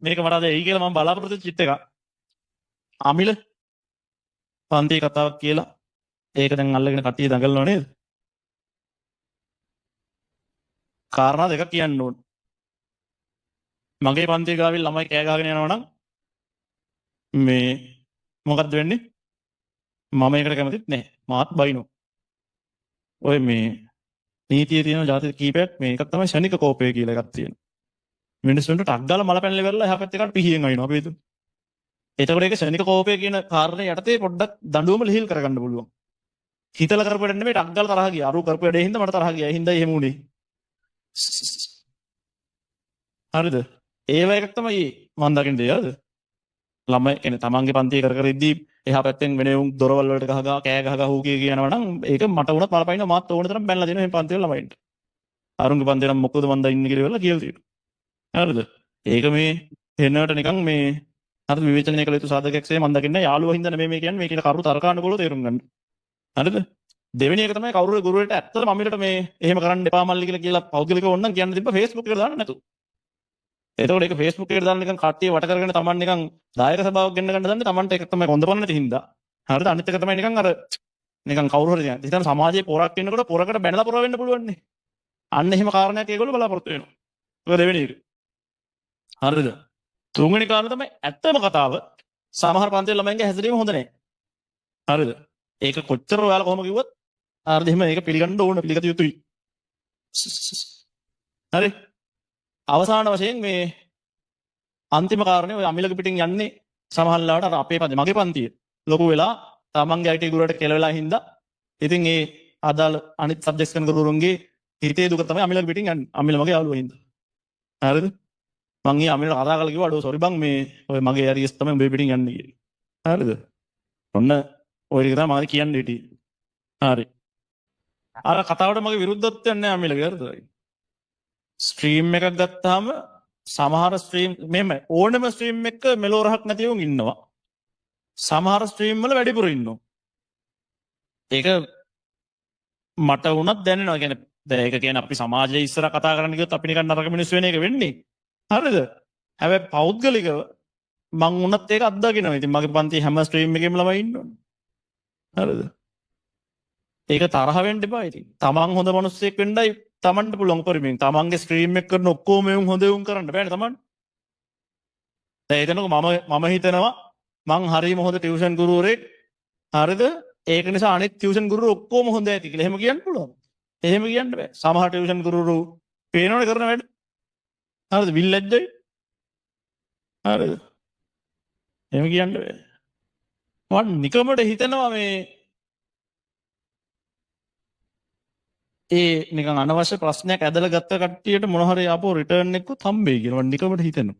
මේක මට අද එයි කියලා මම බලාපොරොත්තු වෙච්ච චිත් එක. අමිල පන්ති කතාවක් කියලා ඒක දැන් අල්ලගෙන කට්ටිය දඟලනවා නේද? කාරණා දෙකක් කියන්න ඕන. මගේ පන්තිය ගාවින් ළමයි කෑ ගහගෙන යනවා නම් මේ මොකද්ද වෙන්නේ? මම ඒකට කැමතිත් නැහැ. මාත් බයිනෝ. ඔය මේ නීතියේ තියෙන જાති කීපයක් මේකක් තමයි ශනික කෝපය කියලා එකක් තියෙනවා. මිනිස්සුන්ට ටක් ගාලා මල පැනලා ඉවරලා එහා පැත්තේ කාට පිහියෙන් අයින්නවා අපි හිතමු. එතකොට ඒක ශනික කෝපය කියන කාරණේ යටතේ පොඩ්ඩක් දඬුවම ලිහිල් කරගන්න පුළුවන්. හිතලා කරපුවට නෙමෙයි ටක් ගාලා තරහ ගියා. අරු කරපු වැඩේ හින්දා මට තරහ ගියා. ඒ හින්දා එහෙම උනේ. හරිද? ඒව එකක් තමයි මම දකින්න දේ හරිද? ළමයි එනේ තමන්ගේ පන්තිය කර කර ඉද්දී එහා පැත්තෙන් වෙන උන් දොරවල් වලට ගහ ගහ කෑ ගහ ගහ හූ කිය කියනවා නම් ඒක මට වුණත් මල පයින්න මාත් ඕන තරම් බැනලා දෙනවා මේ පන්තිවල ළමයින්ට. අරුන්ගේ පන්තිය නම් මොකද මන් දා ඉන්නේ කියලා කියලා තියෙනවා. හරිද? ඒක මේ එන්නට නිකන් මේ හරිද විවේචනය කළ යුතු සාධකයක් සේ මම දකින්නේ යාළුවා හින්දා නෙමෙයි මේ කියන්නේ මේ කියන කරුණු තර්කානුකූලව තේරුම් ගන්න. හරිද? දෙවෙනි එක තමයි කවුරු ගුරුවරට ඇත්තටම අමිලට මේ එහෙම කරන්න එපා මල්ලි කියලා පෞද්ගලිකව ඕනනම් කියන්න තිබ්බ Facebook එකට දාන්න නැතු. එතකොට ඒක Facebook එකට දාන්න නිකන් කට්ටිය වට කරගෙන Taman නිකන් දායක සභාවක් ගෙන්න ගන්න දන්නේ Tamanට ඒක තමයි කොන්දපන්න නැති හින්දා. හරිද? අනිත් එක තමයි නිකන් අර නිකන් කවුරු හරි දැන් හිතන්න සමාජයේ පොරක් වෙනකොට පොරකට බැනලා පොර වෙන්න පුළුවන් නේ. අන්න එහෙම කාරණයක් ඒගොල්ලෝ බලාපොරොත්තු වෙනවා. ඒක දෙවෙනි එක. හරිද? තුන්වෙනි කාරණා තමයි ඇත්තම කතාව සමහර පන්තිවල ළමයින්ගේ හැසිරීම හොඳ නැහැ. හරිද? ඒක කොච්චර ඔයාලා කොහොම කිව්වත් හරිද එහෙම ඒක පිළිගන්න ඕන පිළිගත යුතුයි. හරි? අවසාන වශයෙන් මේ අන්තිම කාරණේ ඔය අමිලක පිටින් යන්නේ සමහරලාට අර අපේ පන්ති මගේ පන්තිය ලොකු වෙලා තමන්ගේ IT ගුරුවරට කෙලවෙලා හින්දා ඉතින් ඒ අදාළ අනිත් සබ්ජෙක්ට්ස් කරන ගුරුවරුන්ගේ හිතේ දුක තමයි අමිලක පිටින් යන්නේ. අමිල මගේ යාළුවා හින්දා. හරිද? මං ඊ අමිලට කතා කරලා කිව්වා අඩෝ සෝරි බං මේ ඔය මගේ ඇරියස් තමයි උඹේ පිටින් යන්නේ කියලා. හරිද? ඔන්න ඔය ටික තමයි මම කියන්න හිටියේ. හරි. අර කතාවට මගේ විරුද්ධත්වයක් නැහැ අමිලගේ හරිද? ස්ට්‍රීම් එකක් ගත්තාම සමහර ස්ට්‍රීම් මෙහෙම ඕනම ස්ට්‍රීම් එකක මෙලෝරහක් නැති උන් ඉන්නවා. සමහර ස්ට්‍රීම් වල වැඩිපුර ඉන්නවා. ඒක මට වුණත් දැනෙනවා. කියන්නේ දැන් ඒක කියන්නේ අපි සමාජයේ ඉස්සර කතා කරන්න ගියොත් අපි නිකන් නරක මිනිස්සු වෙන එක වෙන්නේ. හරිද? හැබැයි පෞද්ගලිකව මං වුණත් ඒක අත්දකිනවා. ඉතින් මගේ පන්තියේ හැම ස්ට්‍රීම් එකේම ළමයි ඉන්නවනේ. හරිද? ඒක තරහ වෙන්න එපා ඉතින්. තමන් හොඳ මිනිස්සෙක් වෙන්නයි තමන්ට පුළුවන් උපරිමයෙන්. තමන්ගේ ස්ට්‍රීම් එක කරන ඔක්කොම එවුන් හොඳ එවුන් කරන්න බෑනේ තමන්. දැන් හිතනකො මම හිතනවා මං හරියම හොඳ ටියුෂන් ගුරුවරයෙක්. හරිද? ඒක නිසා අනිත් ටියුෂන් ගුරුවරු ඔක්කොම හොඳ ඇති කියලා. එහෙම කියන්න පුළුවන්. එහෙම කියන්න බෑ. සමහර ටියුෂන් ගුරුවරු පේනවනේ කරන වැඩ. හරිද? විල්ලැජ්ජයි. හරිද? එහෙම කියන්න බෑ. මම නිකමට හිතනවා මේ ඒ නිකන් අනවශ්‍ය ප්‍රශ්නයක් ඇදලා ගත්ත කට්ටියට මොන හරි ආපහු රිටර්න් එකකුත් හම්බෙයි කියලා මම නිකමට හිතනවා.